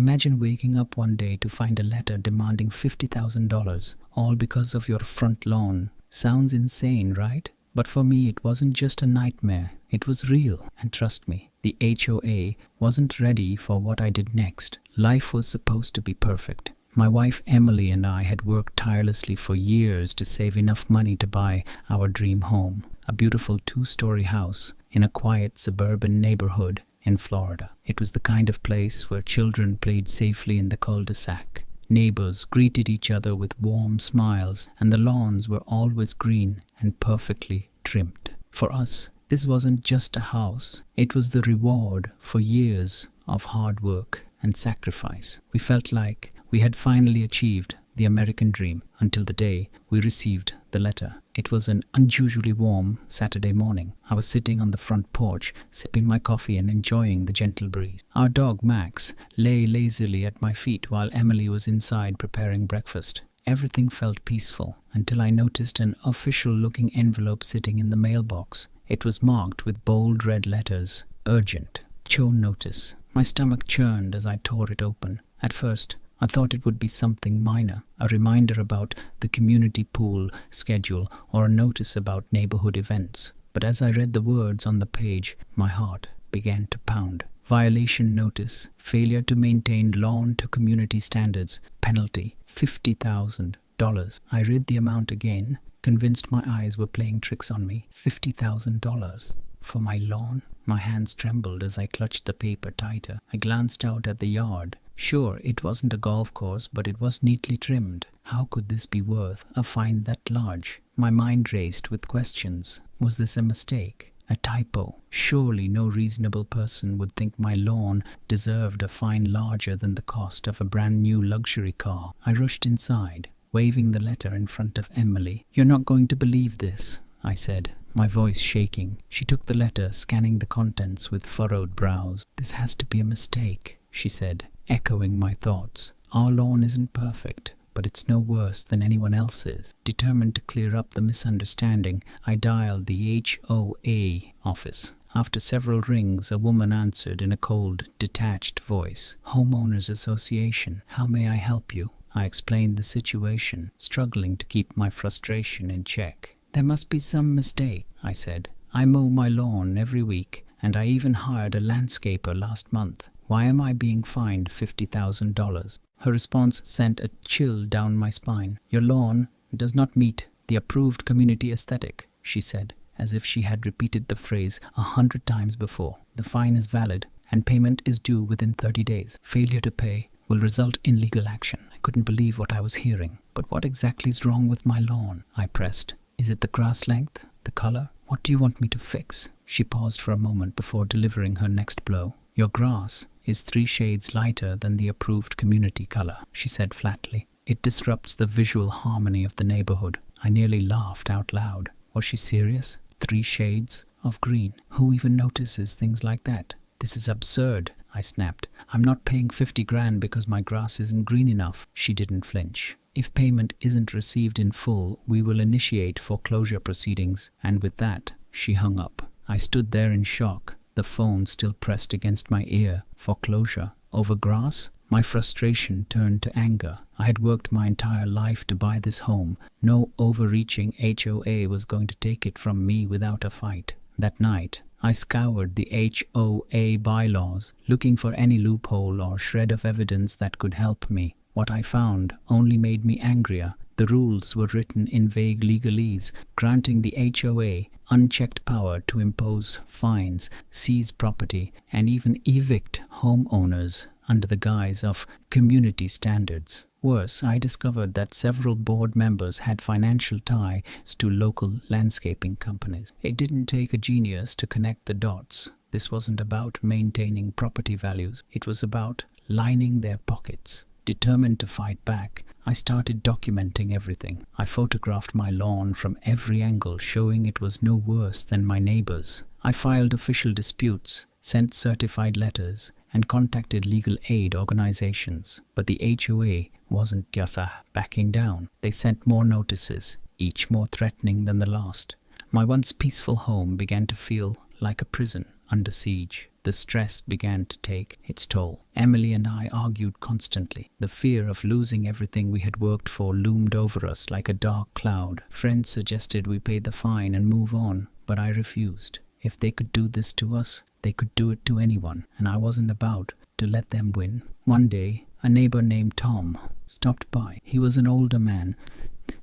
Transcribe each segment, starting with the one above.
Imagine waking up one day to find a letter demanding $50,000, all because of your front lawn. Sounds insane, right? But for me, it wasn't just a nightmare. It was real. And trust me, the HOA wasn't ready for what I did next. Life was supposed to be perfect. My wife Emily and I had worked tirelessly for years to save enough money to buy our dream home, a beautiful 2-story house in a quiet suburban neighborhood in Florida. It was the kind of place where children played safely in the cul-de-sac. Neighbors greeted each other with warm smiles, and the lawns were always green and perfectly trimmed. For us, this wasn't just a house. It was the reward for years of hard work and sacrifice. We felt like we had finally achieved the American dream until the day we received the letter. It was an unusually warm Saturday morning. I was sitting on the front porch, sipping my coffee and enjoying the gentle breeze. Our dog Max lay lazily at my feet while Emily was inside preparing breakfast. Everything felt peaceful until I noticed an official-looking envelope sitting in the mailbox. It was marked with bold red letters, "Urgent, Cho notice." My stomach churned as I tore it open. At first, I thought it would be something minor, a reminder about the community pool schedule or a notice about neighborhood events. But as I read the words on the page, my heart began to pound. Violation notice, failure to maintain lawn to community standards, penalty, $50,000. I read the amount again, convinced my eyes were playing tricks on me. $50,000 for my lawn? My hands trembled as I clutched the paper tighter. I glanced out at the yard. Sure, it wasn't a golf course, but it was neatly trimmed. How could this be worth a fine that large? My mind raced with questions. Was this a mistake? A typo? Surely no reasonable person would think my lawn deserved a fine larger than the cost of a brand new luxury car. I rushed inside, waving the letter in front of Emily. "You're not going to believe this," I said, my voice shaking. She took the letter, scanning the contents with furrowed brows. "This has to be a mistake," she said, echoing my thoughts. "Our lawn isn't perfect, but it's no worse than anyone else's." Determined to clear up the misunderstanding, I dialed the HOA office. After several rings, a woman answered in a cold, detached voice. "Homeowners Association, how may I help you?" I explained the situation, struggling to keep my frustration in check. "There must be some mistake," I said. "I mow my lawn every week, and I even hired a landscaper last month. Why am I being fined $50,000? Her response sent a chill down my spine. "Your lawn does not meet the approved community aesthetic," she said, as if she had repeated the phrase 100 times before. "The fine is valid, and payment is due within 30 days. Failure to pay will result in legal action." I couldn't believe what I was hearing. "But what exactly is wrong with my lawn?" I pressed. "Is it the grass length? The color? What do you want me to fix?" She paused for a moment before delivering her next blow. "Your grass is 3 shades lighter than the approved community color," she said flatly. "It disrupts the visual harmony of the neighborhood." I nearly laughed out loud. Was she serious? 3 shades of green? Who even notices things like that? "This is absurd," I snapped. "I'm not paying $50,000 because my grass isn't green enough." She didn't flinch. "If payment isn't received in full, we will initiate foreclosure proceedings." And with that, she hung up. I stood there in shock, the phone still pressed against my ear. Foreclosure? Over grass? My frustration turned to anger. I had worked my entire life to buy this home. No overreaching HOA was going to take it from me without a fight. That night, I scoured the HOA bylaws, looking for any loophole or shred of evidence that could help me. What I found only made me angrier. The rules were written in vague legalese, granting the HOA unchecked power to impose fines, seize property, and even evict homeowners under the guise of community standards. Worse, I discovered that several board members had financial ties to local landscaping companies. It didn't take a genius to connect the dots. This wasn't about maintaining property values. It was about lining their pockets. Determined to fight back, I started documenting everything. I photographed my lawn from every angle, showing it was no worse than my neighbors. I filed official disputes, sent certified letters, and contacted legal aid organizations. But the HOA wasn't just backing down. They sent more notices, each more threatening than the last. My once peaceful home began to feel like a prison under siege. The stress began to take its toll. Emily and I argued constantly. The fear of losing everything we had worked for loomed over us like a dark cloud. Friends suggested we pay the fine and move on, but I refused. If they could do this to us, they could do it to anyone, and I wasn't about to let them win. One day, a neighbor named Tom stopped by. He was an older man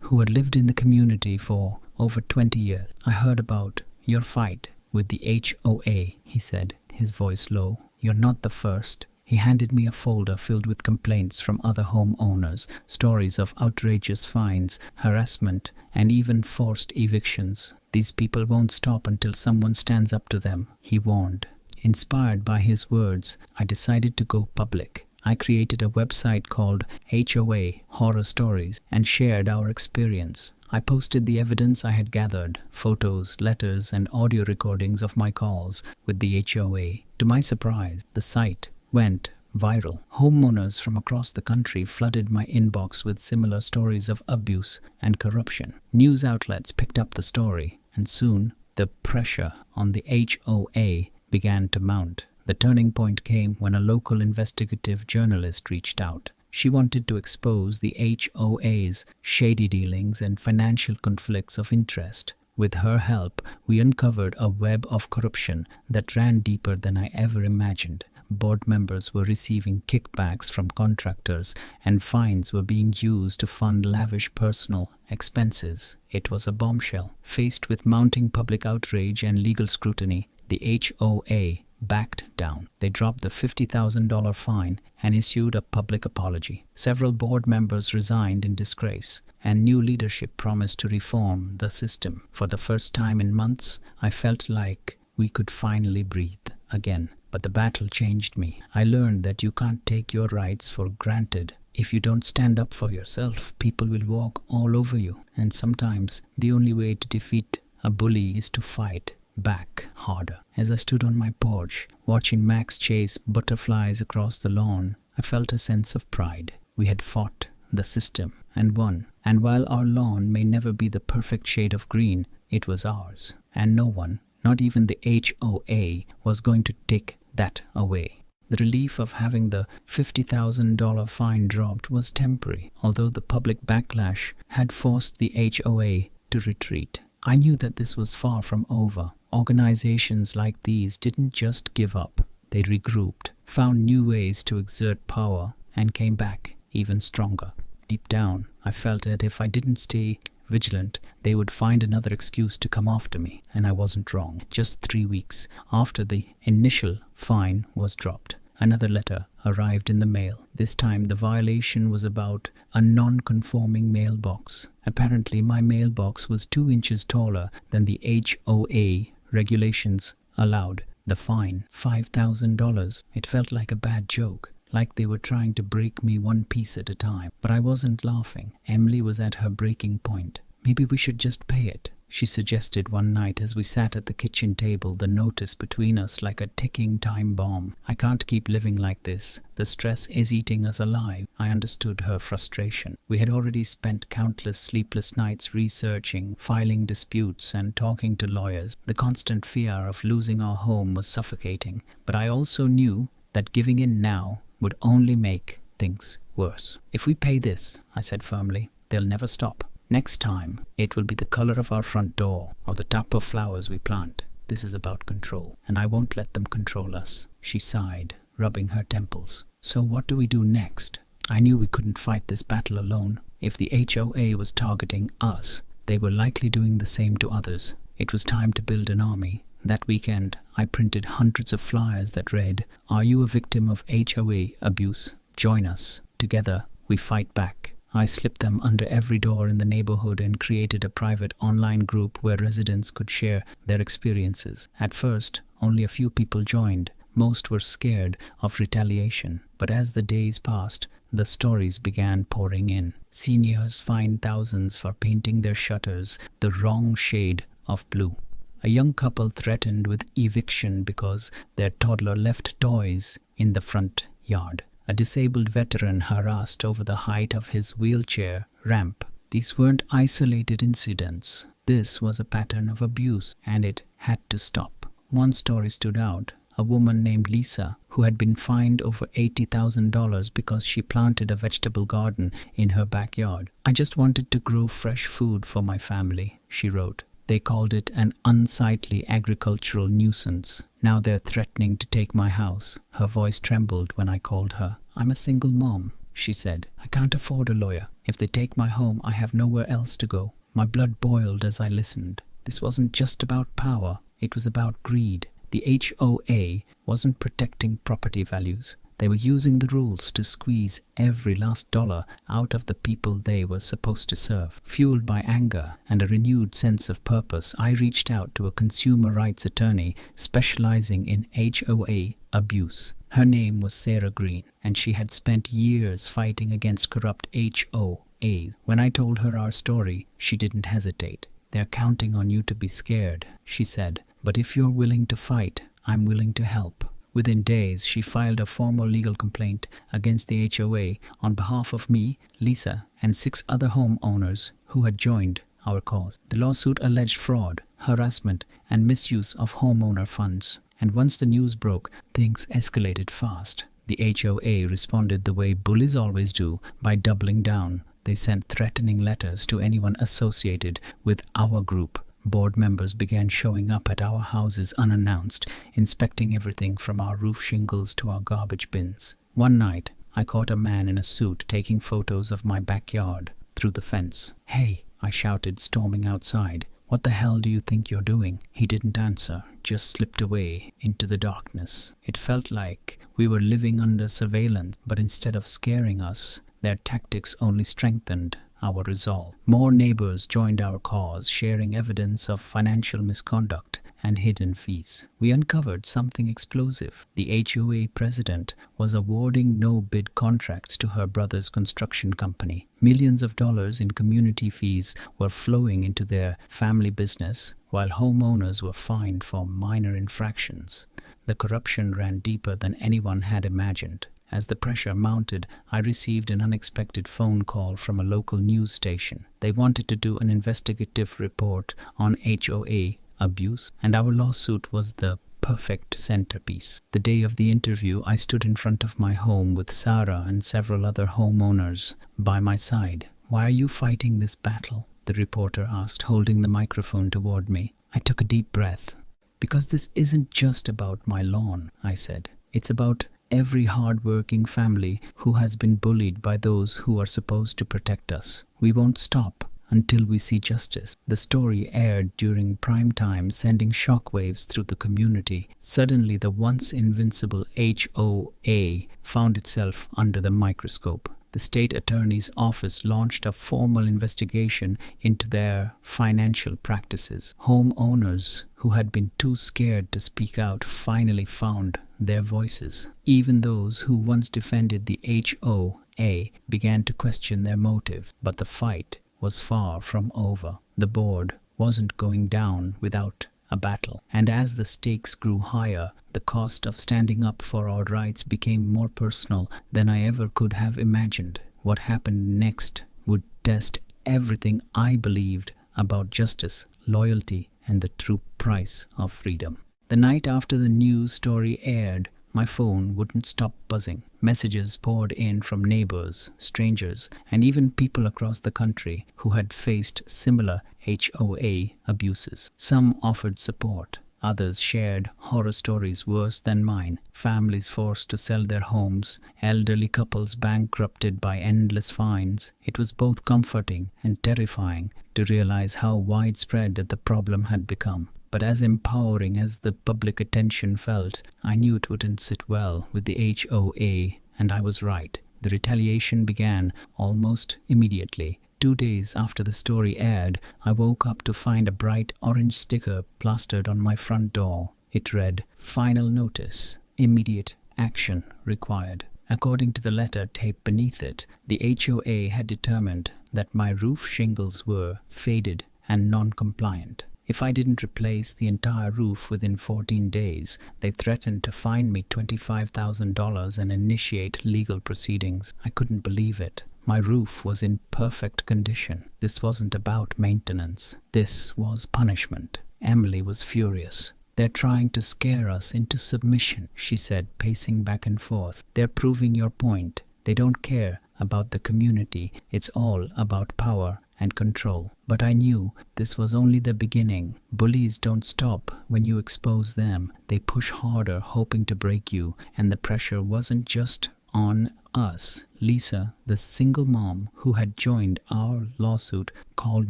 who had lived in the community for over 20 years. "I heard about your fight with the HOA," he said, his voice low. "You're not the first." He handed me a folder filled with complaints from other homeowners, stories of outrageous fines, harassment, and even forced evictions. "These people won't stop until someone stands up to them," he warned. Inspired by his words, I decided to go public. I created a website called HOA Horror Stories and shared our experience. I posted the evidence I had gathered, photos, letters, and audio recordings of my calls with the HOA. To my surprise, the site went viral. Homeowners from across the country flooded my inbox with similar stories of abuse and corruption. News outlets picked up the story, and soon the pressure on the HOA began to mount. The turning point came when a local investigative journalist reached out. She wanted to expose the HOA's shady dealings and financial conflicts of interest. With her help, we uncovered a web of corruption that ran deeper than I ever imagined. Board members were receiving kickbacks from contractors, and fines were being used to fund lavish personal expenses. It was a bombshell. Faced with mounting public outrage and legal scrutiny, the HOA backed down. They dropped the $50,000 fine and issued a public apology. Several board members resigned in disgrace, and new leadership promised to reform the system. For the first time in months, I felt like we could finally breathe again. But the battle changed me. I learned that you can't take your rights for granted. If you don't stand up for yourself, people will walk all over you. And sometimes the only way to defeat a bully is to fight back harder. As I stood on my porch, watching Max chase butterflies across the lawn, I felt a sense of pride. We had fought the system and won. And while our lawn may never be the perfect shade of green, it was ours. And no one, not even the HOA, was going to take that away. The relief of having the $50,000 fine dropped was temporary, although the public backlash had forced the HOA to retreat. I knew that this was far from over. Organizations like these didn't just give up. They regrouped, found new ways to exert power, and came back even stronger. Deep down, I felt that if I didn't stay vigilant, they would find another excuse to come after me, and I wasn't wrong. Just 3 weeks after the initial fine was dropped, another letter arrived in the mail. This time the violation was about a non-conforming mailbox. Apparently my mailbox was 2 inches taller than the HOA regulations allowed. The fine, $5,000. It felt like a bad joke, like they were trying to break me one piece at a time. But I wasn't laughing. Emily was at her breaking point. "Maybe we should just pay it," she suggested one night as we sat at the kitchen table, the notice between us like a ticking time bomb. "I can't keep living like this. The stress is eating us alive." I understood her frustration. We had already spent countless sleepless nights researching, filing disputes, and talking to lawyers. The constant fear of losing our home was suffocating, but I also knew that giving in now would only make things worse. "If we pay this," I said firmly, "they'll never stop. Next time, it will be the color of our front door or the type of flowers we plant. This is about control, and I won't let them control us." She sighed, rubbing her temples. "So what do we do next?" I knew we couldn't fight this battle alone. If the HOA was targeting us, they were likely doing the same to others. It was time to build an army. That weekend, I printed hundreds of flyers that read, "Are you a victim of HOA abuse? Join us. Together, we fight back." I slipped them under every door in the neighborhood and created a private online group where residents could share their experiences. At first, only a few people joined. Most were scared of retaliation. But as the days passed, the stories began pouring in. Seniors fined thousands for painting their shutters the wrong shade of blue. A young couple threatened with eviction because their toddler left toys in the front yard. A disabled veteran harassed over the height of his wheelchair ramp. These weren't isolated incidents. This was a pattern of abuse, and it had to stop. One story stood out. a woman named Lisa, who had been fined over $80,000 because she planted a vegetable garden in her backyard. "I just wanted to grow fresh food for my family," she wrote. "They called it an unsightly agricultural nuisance. Now they're threatening to take my house." Her voice trembled when I called her. "I'm a single mom," she said. "I can't afford a lawyer. If they take my home, I have nowhere else to go." My blood boiled as I listened. This wasn't just about power. It was about greed. The HOA wasn't protecting property values. They were using the rules to squeeze every last dollar out of the people they were supposed to serve. Fueled by anger and a renewed sense of purpose, I reached out to a consumer rights attorney specializing in HOA abuse. Her name was Sarah Green, and she had spent years fighting against corrupt HOAs. When I told her our story, she didn't hesitate. "They're counting on you to be scared," she said. "But if you're willing to fight, I'm willing to help." Within days, she filed a formal legal complaint against the HOA on behalf of me, Lisa, and 6 other homeowners who had joined our cause. The lawsuit alleged fraud, harassment, and misuse of homeowner funds. And once the news broke, things escalated fast. The HOA responded the way bullies always do, by doubling down. They sent threatening letters to anyone associated with our group. Board members began showing up at our houses unannounced, inspecting everything from our roof shingles to our garbage bins. One night, I caught a man in a suit taking photos of my backyard through the fence. "Hey," I shouted, storming outside. "What the hell do you think you're doing?" He didn't answer, just slipped away into the darkness. It felt like we were living under surveillance, but instead of scaring us, their tactics only strengthened our resolve. More neighbors joined our cause, sharing evidence of financial misconduct and hidden fees. We uncovered something explosive. The HOA president was awarding no-bid contracts to her brother's construction company. Millions of dollars in community fees were flowing into their family business, while homeowners were fined for minor infractions. The corruption ran deeper than anyone had imagined. As the pressure mounted, I received an unexpected phone call from a local news station. They wanted to do an investigative report on HOA abuse, and our lawsuit was the perfect centerpiece. The day of the interview, I stood in front of my home with Sarah and several other homeowners by my side. "Why are you fighting this battle?" the reporter asked, holding the microphone toward me. I took a deep breath. "Because this isn't just about my lawn," I said. "It's about every hard-working family who has been bullied by those who are supposed to protect us. We won't stop until we see justice." The story aired during prime time, sending shockwaves through the community. Suddenly, the once invincible HOA found itself under the microscope. The state attorney's office launched a formal investigation into their financial practices. Homeowners who had been too scared to speak out finally found their voices. Even those who once defended the HOA began to question their motive. But the fight was far from over. The board wasn't going down without a battle. And as the stakes grew higher, the cost of standing up for our rights became more personal than I ever could have imagined. What happened next would test everything I believed about justice, loyalty, and the true price of freedom. The night after the news story aired, my phone wouldn't stop buzzing. Messages poured in from neighbors, strangers, and even people across the country who had faced similar HOA abuses. Some offered support. Others shared horror stories worse than mine. Families forced to sell their homes, elderly couples bankrupted by endless fines. It was both comforting and terrifying to realize how widespread the problem had become. But as empowering as the public attention felt, I knew it wouldn't sit well with the HOA, and I was right. The retaliation began almost immediately. 2 days after the story aired, I woke up to find a bright orange sticker plastered on my front door. It read, "Final notice. Immediate action required." According to the letter taped beneath it, the HOA had determined that my roof shingles were faded and non-compliant. If I didn't replace the entire roof within 14 days, they threatened to fine me $25,000 and initiate legal proceedings. I couldn't believe it. My roof was in perfect condition. This wasn't about maintenance. This was punishment. Emily was furious. They're trying to scare us into submission, she said, pacing back and forth. They're proving your point. They don't care about the community. It's all about power and control. But I knew this was only the beginning. Bullies don't stop when you expose them. They push harder, hoping to break you. And the pressure wasn't just on us. Lisa, the single mom who had joined our lawsuit, called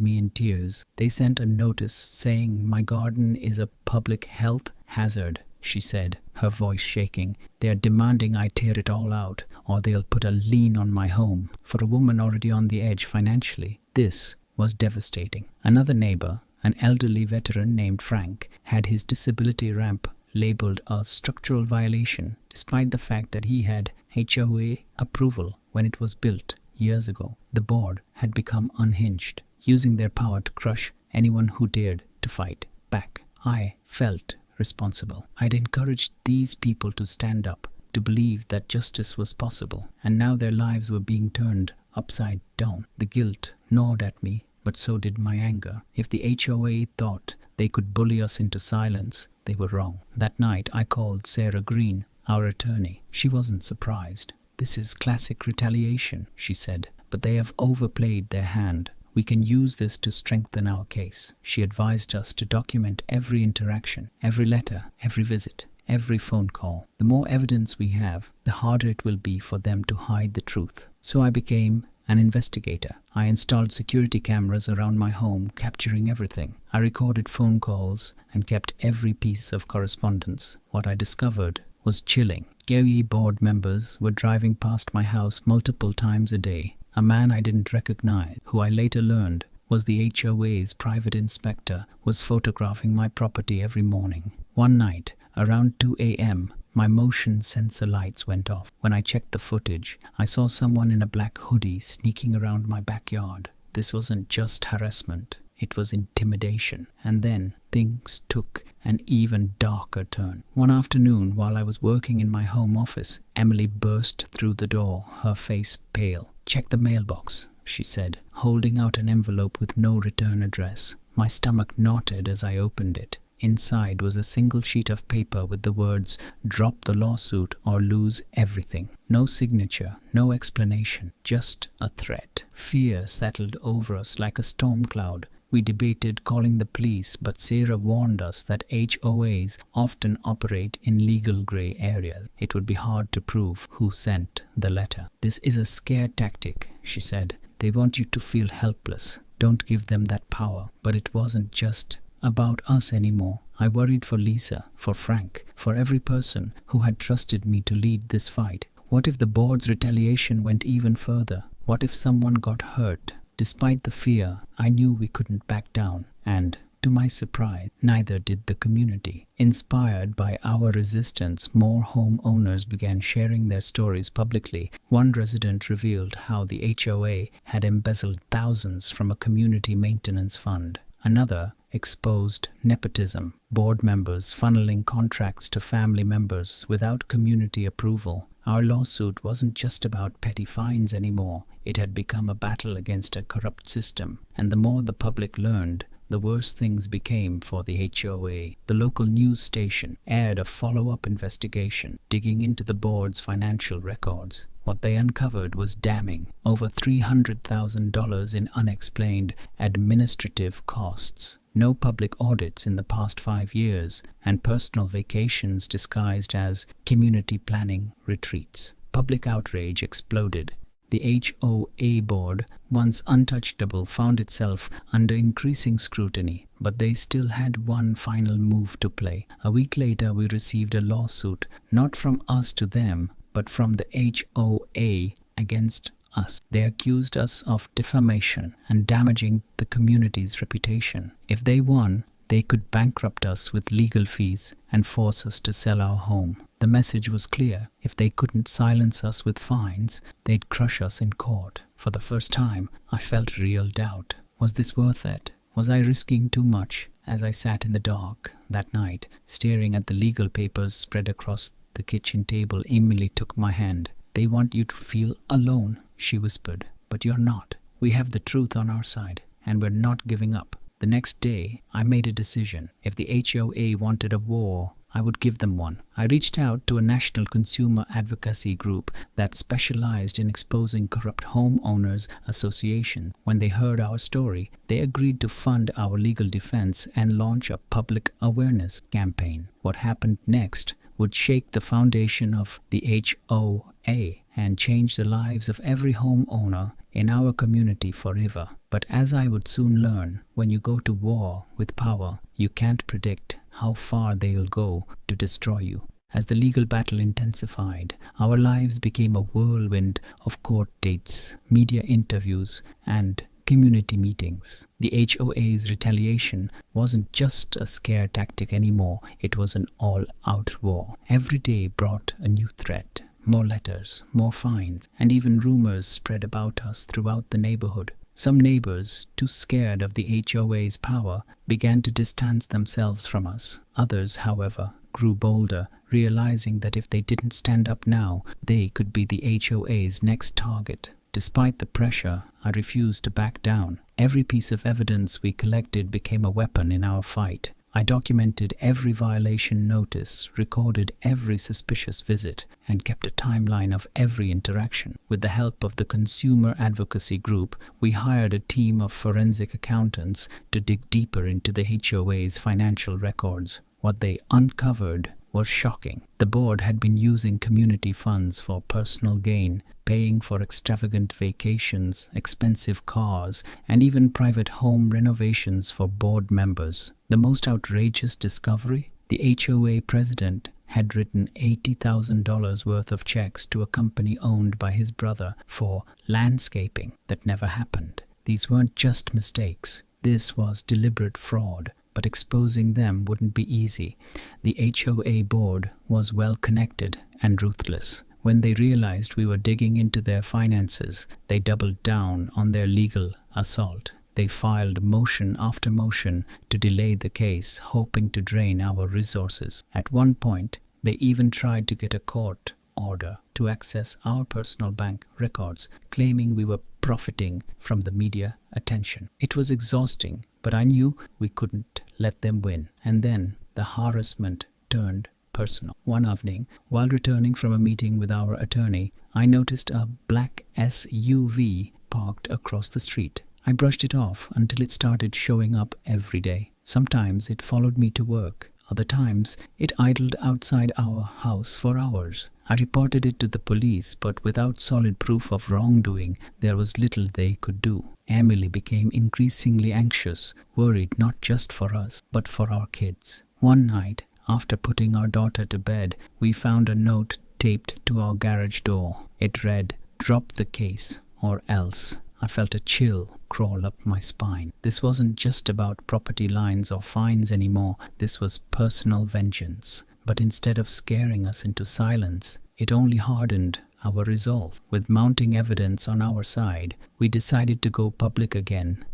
me in tears. They sent a notice saying my garden is a public health hazard, she said, her voice shaking. They are demanding I tear it all out, or they'll put a lien on my home. For a woman already on the edge financially, this was devastating. Another neighbor, an elderly veteran named Frank, had his disability ramp labeled a structural violation, despite the fact that he had HOA approval when it was built years ago. The board had become unhinged, using their power to crush anyone who dared to fight back. I felt responsible. I'd encouraged these people to stand up, to believe that justice was possible, and now their lives were being turned upside down. The guilt gnawed at me, but so did my anger. If the HOA thought they could bully us into silence, they were wrong. That night I called Sarah Green, our attorney. She wasn't surprised. This is classic retaliation, she said, but they have overplayed their hand. We can use this to strengthen our case. She advised us to document every interaction, every letter, every visit, every phone call. The more evidence we have, the harder it will be for them to hide the truth. So I became an investigator. I installed security cameras around my home, capturing everything. I recorded phone calls and kept every piece of correspondence. What I discovered was chilling. HOA board members were driving past my house multiple times a day. A man I didn't recognize, who I later learned was the HOA's private inspector, was photographing my property every morning. One night, around 2 a.m., my motion sensor lights went off. When I checked the footage, I saw someone in a black hoodie sneaking around my backyard. This wasn't just harassment, it was intimidation. And then things took an even darker turn. One afternoon, while I was working in my home office, Emily burst through the door, her face pale. "Check the mailbox," she said, holding out an envelope with no return address. My stomach knotted as I opened it. Inside was a single sheet of paper with the words, "Drop the lawsuit or lose everything." No signature, no explanation, just a threat. Fear settled over us like a storm cloud. We debated calling the police, but Sarah warned us that HOAs often operate in legal gray areas. It would be hard to prove who sent the letter. "This is a scare tactic," she said. "They want you to feel helpless. Don't give them that power." But it wasn't just about us anymore. I worried for Lisa, for Frank, for every person who had trusted me to lead this fight. What if the board's retaliation went even further? What if someone got hurt? Despite the fear, I knew we couldn't back down, and, to my surprise, neither did the community. Inspired by our resistance, more homeowners began sharing their stories publicly. One resident revealed how the HOA had embezzled thousands from a community maintenance fund. Another exposed nepotism, board members funneling contracts to family members without community approval. Our lawsuit wasn't just about petty fines anymore. It had become a battle against a corrupt system, and the more the public learned, the worse things became for the HOA. The local news station aired a follow-up investigation, digging into the board's financial records. What they uncovered was damning. Over $300,000 in unexplained administrative costs. No public audits in the past 5 years, and personal vacations disguised as community planning retreats. Public outrage exploded. The HOA board, once untouchable, found itself under increasing scrutiny, but they still had one final move to play. A week later, we received a lawsuit, not from us to them, but from the HOA against us. They accused us of defamation and damaging the community's reputation. If they won, they could bankrupt us with legal fees and force us to sell our home. The message was clear. If they couldn't silence us with fines, they'd crush us in court. For the first time, I felt real doubt. Was this worth it? Was I risking too much? As I sat in the dark that night, staring at the legal papers spread across the kitchen table, Emily took my hand. "They want you to feel alone," she whispered. "But you're not. We have the truth on our side, and we're not giving up." The next day, I made a decision. If the HOA wanted a war, I would give them one. I reached out to a national consumer advocacy group that specialized in exposing corrupt homeowners associations. When they heard our story, they agreed to fund our legal defense and launch a public awareness campaign. What happened next would shake the foundation of the HOA and change the lives of every homeowner in our community forever. But as I would soon learn, when you go to war with power, you can't predict how far they'll go to destroy you. As the legal battle intensified, our lives became a whirlwind of court dates, media interviews, and community meetings. The HOA's retaliation wasn't just a scare tactic anymore, it was an all-out war. Every day brought a new threat. More letters, more fines, and even rumors spread about us throughout the neighborhood. Some neighbors, too scared of the HOA's power, began to distance themselves from us. Others, however, grew bolder, realizing that if they didn't stand up now, they could be the HOA's next target. Despite the pressure, I refused to back down. Every piece of evidence we collected became a weapon in our fight. I documented every violation notice, recorded every suspicious visit, and kept a timeline of every interaction. With the help of the consumer advocacy group, we hired a team of forensic accountants to dig deeper into the HOA's financial records. What they uncovered was shocking. The board had been using community funds for personal gain, paying for extravagant vacations, expensive cars, and even private home renovations for board members. The most outrageous discovery? The HOA president had written $80,000 worth of checks to a company owned by his brother for landscaping that never happened. These weren't just mistakes. This was deliberate fraud. But exposing them wouldn't be easy. The HOA board was well connected and ruthless. When they realized we were digging into their finances, they doubled down on their legal assault. They filed motion after motion to delay the case, hoping to drain our resources. At one point, they even tried to get a court order to access our personal bank records, claiming we were profiting from the media attention. It was exhausting, but I knew we couldn't let them win. And then the harassment turned personal. One evening, while returning from a meeting with our attorney, I noticed a black SUV parked across the street. I brushed it off until it started showing up every day. Sometimes it followed me to work. Other times, it idled outside our house for hours. I reported it to the police, but without solid proof of wrongdoing, there was little they could do. Emily became increasingly anxious, worried not just for us, but for our kids. One night, after putting our daughter to bed, we found a note taped to our garage door. It read, "Drop the case, or else." I felt a chill crawl up my spine. This wasn't just about property lines or fines anymore. This was personal vengeance. But instead of scaring us into silence, it only hardened our resolve. With mounting evidence on our side, we decided to go public again.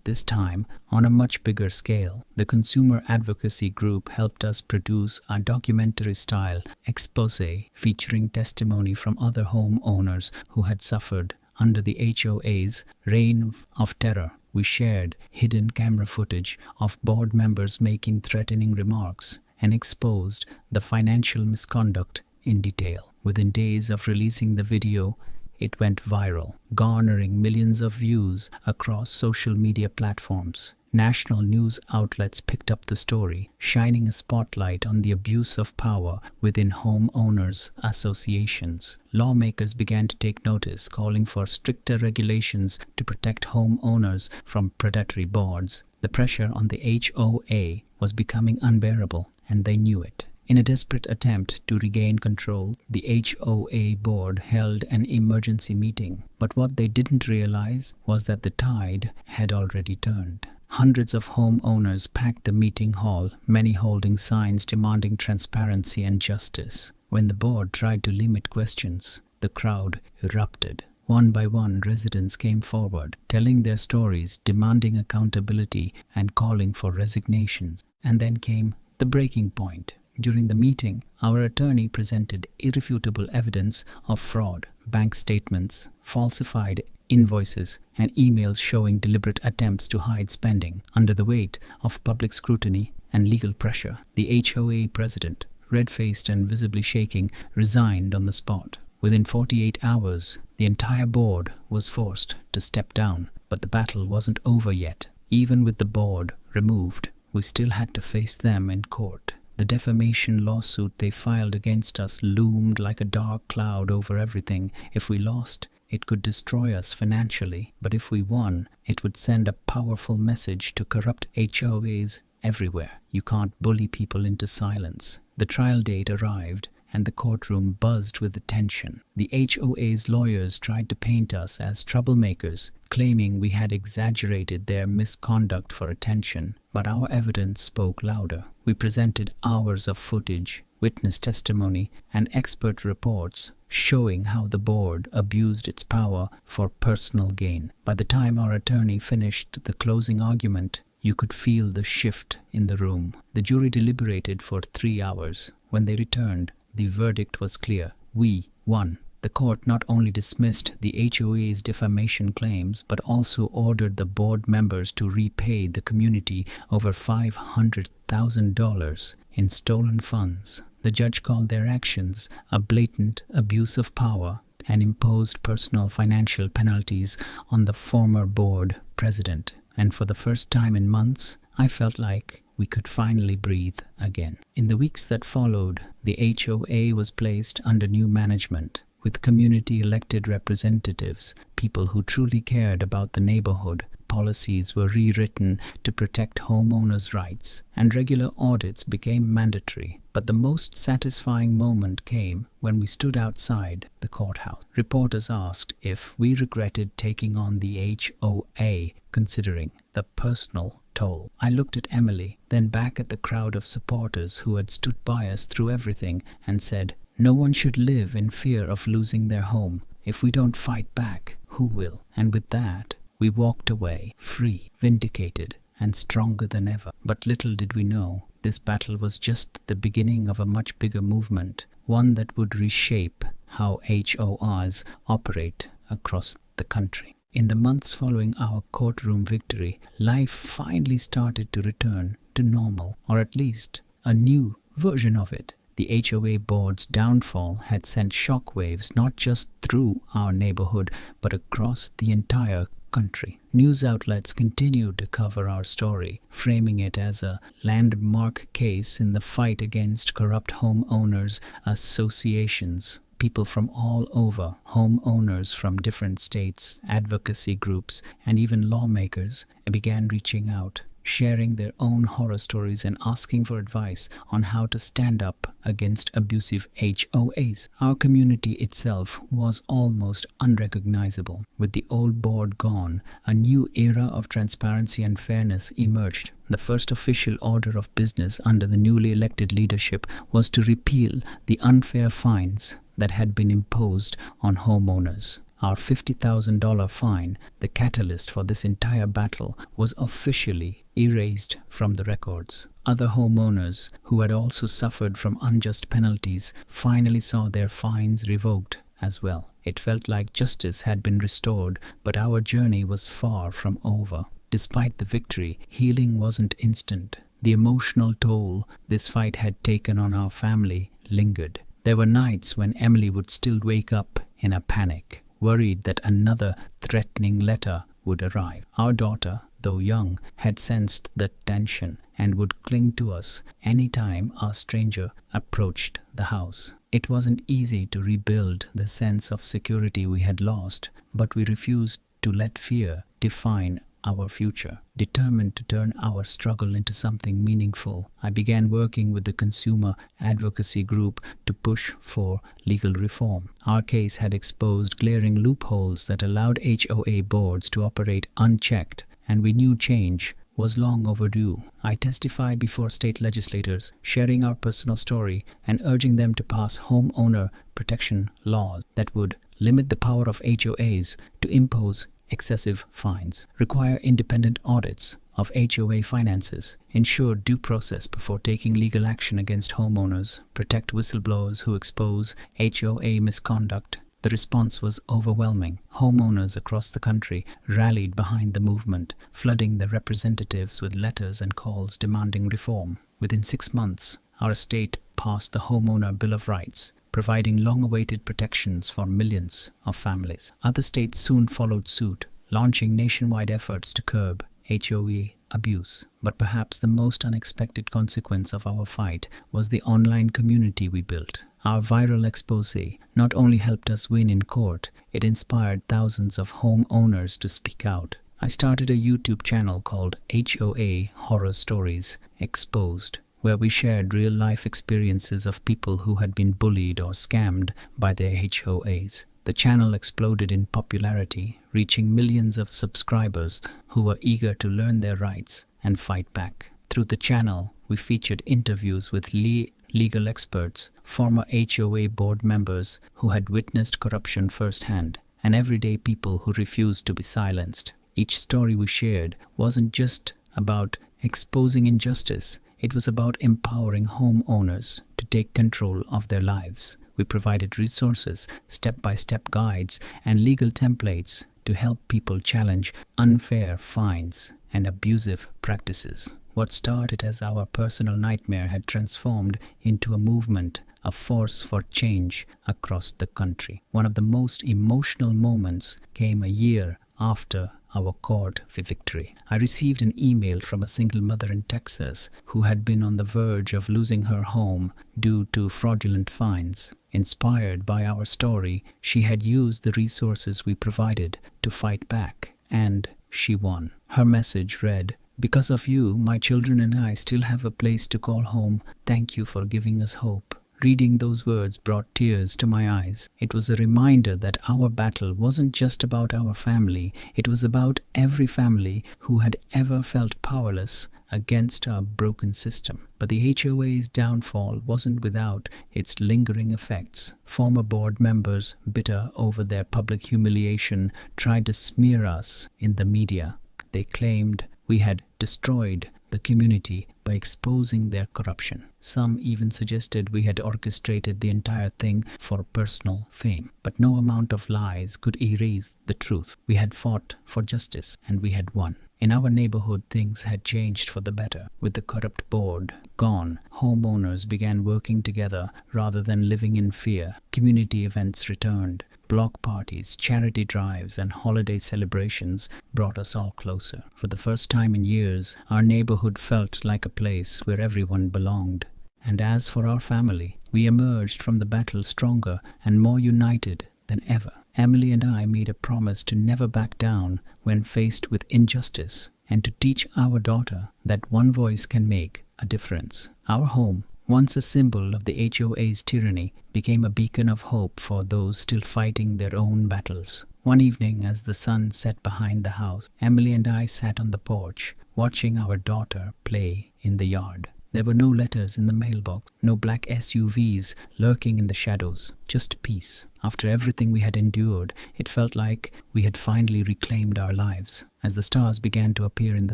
This time, on a much bigger scale. The consumer advocacy group helped us produce a documentary-style expose featuring testimony from other homeowners who had suffered under the HOA's reign of terror. We shared hidden camera footage of board members making threatening remarks and exposed the financial misconduct in detail. Within days of releasing the video, it went viral, garnering millions of views across social media platforms. National news outlets picked up the story, shining a spotlight on the abuse of power within homeowners associations. Lawmakers began to take notice, calling for stricter regulations to protect homeowners from predatory boards. The pressure on the HOA was becoming unbearable, and they knew it. In a desperate attempt to regain control, the HOA board held an emergency meeting. But what they didn't realize was that the tide had already turned. Hundreds of homeowners packed the meeting hall, many holding signs demanding transparency and justice. When the board tried to limit questions, the crowd erupted. One by one, residents came forward, telling their stories, demanding accountability, and calling for resignations. And then came the breaking point. During the meeting, our attorney presented irrefutable evidence of fraud, bank statements, falsified invoices, and emails showing deliberate attempts to hide spending. Under the weight of public scrutiny and legal pressure, the HOA president, red-faced and visibly shaking, resigned on the spot. Within 48 hours, the entire board was forced to step down, but the battle wasn't over yet. Even with the board removed, we still had to face them in court. The defamation lawsuit they filed against us loomed like a dark cloud over everything. If we lost, it could destroy us financially, but if we won, it would send a powerful message to corrupt HOAs everywhere. You can't bully people into silence. The trial date arrived, and the courtroom buzzed with attention. The HOA's lawyers tried to paint us as troublemakers, claiming we had exaggerated their misconduct for attention, but our evidence spoke louder. We presented hours of footage, witness testimony, and expert reports showing how the board abused its power for personal gain. By the time our attorney finished the closing argument, you could feel the shift in the room. The jury deliberated for 3 hours. When they returned, the verdict was clear. We won. The court not only dismissed the HOA's defamation claims, but also ordered the board members to repay the community over $500,000 in stolen funds. The judge called their actions a blatant abuse of power and imposed personal financial penalties on the former board president. And for the first time in months, I felt like we could finally breathe again. In the weeks that followed, the HOA was placed under new management, with community-elected representatives, people who truly cared about the neighborhood. Policies were rewritten to protect homeowners' rights, and regular audits became mandatory. But the most satisfying moment came when we stood outside the courthouse. Reporters asked if we regretted taking on the HOA, considering the personal toll. I looked at Emily, then back at the crowd of supporters who had stood by us through everything, and said, "No one should live in fear of losing their home. If we don't fight back, who will?" And with that, we walked away, free, vindicated, and stronger than ever. But little did we know, this battle was just the beginning of a much bigger movement, one that would reshape how HOAs operate across the country. In the months following our courtroom victory, life finally started to return to normal, or at least a new version of it. The HOA board's downfall had sent shockwaves not just through our neighborhood, but across the entire country. News outlets continued to cover our story, framing it as a landmark case in the fight against corrupt homeowners associations. People from all over, homeowners from different states, advocacy groups, and even lawmakers began reaching out, sharing their own horror stories and asking for advice on how to stand up against abusive HOAs. Our community itself was almost unrecognizable. With the old board gone, a new era of transparency and fairness emerged. The first official order of business under the newly elected leadership was to repeal the unfair fines that had been imposed on homeowners. Our $50,000 fine, the catalyst for this entire battle, was officially erased from the records. Other homeowners who had also suffered from unjust penalties finally saw their fines revoked as well. It felt like justice had been restored, but our journey was far from over. Despite the victory, healing wasn't instant. The emotional toll this fight had taken on our family lingered. There were nights when Emily would still wake up in a panic, worried that another threatening letter would arrive. Our daughter, though young, had sensed the tension and would cling to us any time a stranger approached the house. It wasn't easy to rebuild the sense of security we had lost, but we refused to let fear define our future. Determined to turn our struggle into something meaningful, I began working with the consumer advocacy group to push for legal reform. Our case had exposed glaring loopholes that allowed HOA boards to operate unchecked, and we knew change was long overdue. I testified before state legislators, sharing our personal story and urging them to pass homeowner protection laws that would limit the power of HOAs to impose excessive fines, require independent audits of HOA finances, ensure due process before taking legal action against homeowners, protect whistleblowers who expose HOA misconduct. The response was overwhelming. Homeowners across the country rallied behind the movement, flooding their representatives with letters and calls demanding reform. Within 6 months, our state passed the Homeowner Bill of Rights, providing long-awaited protections for millions of families. Other states soon followed suit, launching nationwide efforts to curb HOA abuse. But perhaps the most unexpected consequence of our fight was the online community we built. Our viral expose not only helped us win in court, it inspired thousands of homeowners to speak out. I started a YouTube channel called HOA Horror Stories Exposed, where we shared real-life experiences of people who had been bullied or scammed by their HOAs. The channel exploded in popularity, reaching millions of subscribers who were eager to learn their rights and fight back. Through the channel, we featured interviews with legal experts, former HOA board members who had witnessed corruption firsthand, and everyday people who refused to be silenced. Each story we shared wasn't just about exposing injustice, it was about empowering homeowners to take control of their lives. We provided resources, step-by-step guides, and legal templates to help people challenge unfair fines and abusive practices. What started as our personal nightmare had transformed into a movement, a force for change across the country. One of the most emotional moments came a year after our court victory. I received an email from a single mother in Texas who had been on the verge of losing her home due to fraudulent fines. Inspired by our story, she had used the resources we provided to fight back, and she won. Her message read, "Because of you, my children and I still have a place to call home. Thank you for giving us hope." Reading those words brought tears to my eyes. It was a reminder that our battle wasn't just about our family, it was about every family who had ever felt powerless against our broken system. But the HOA's downfall wasn't without its lingering effects. Former board members, bitter over their public humiliation, tried to smear us in the media. They claimed we had destroyed the community by exposing their corruption. Some even suggested we had orchestrated the entire thing for personal fame. But no amount of lies could erase the truth. We had fought for justice, and we had won. In our neighborhood, things had changed for the better. With the corrupt board gone, homeowners began working together rather than living in fear. Community events returned. Block parties, charity drives, and holiday celebrations brought us all closer. For the first time in years, our neighborhood felt like a place where everyone belonged. And as for our family, we emerged from the battle stronger and more united than ever. Emily and I made a promise to never back down when faced with injustice, and to teach our daughter that one voice can make a difference. Our home, once a symbol of the HOA's tyranny, became a beacon of hope for those still fighting their own battles. One evening, as the sun set behind the house, Emily and I sat on the porch, watching our daughter play in the yard. There were no letters in the mailbox, no black SUVs lurking in the shadows, just peace. After everything we had endured, it felt like we had finally reclaimed our lives. As the stars began to appear in the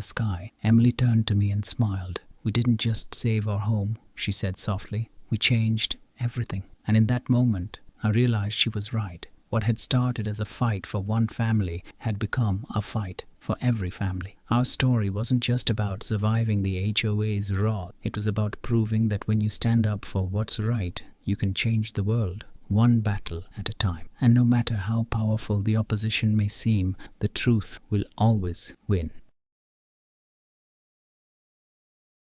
sky, Emily turned to me and smiled. "We didn't just save our home," she said softly. "We changed everything." And in that moment, I realized she was right. What had started as a fight for one family had become a fight for every family. Our story wasn't just about surviving the HOA's wrath. It was about proving that when you stand up for what's right, you can change the world, one battle at a time. And no matter how powerful the opposition may seem, the truth will always win.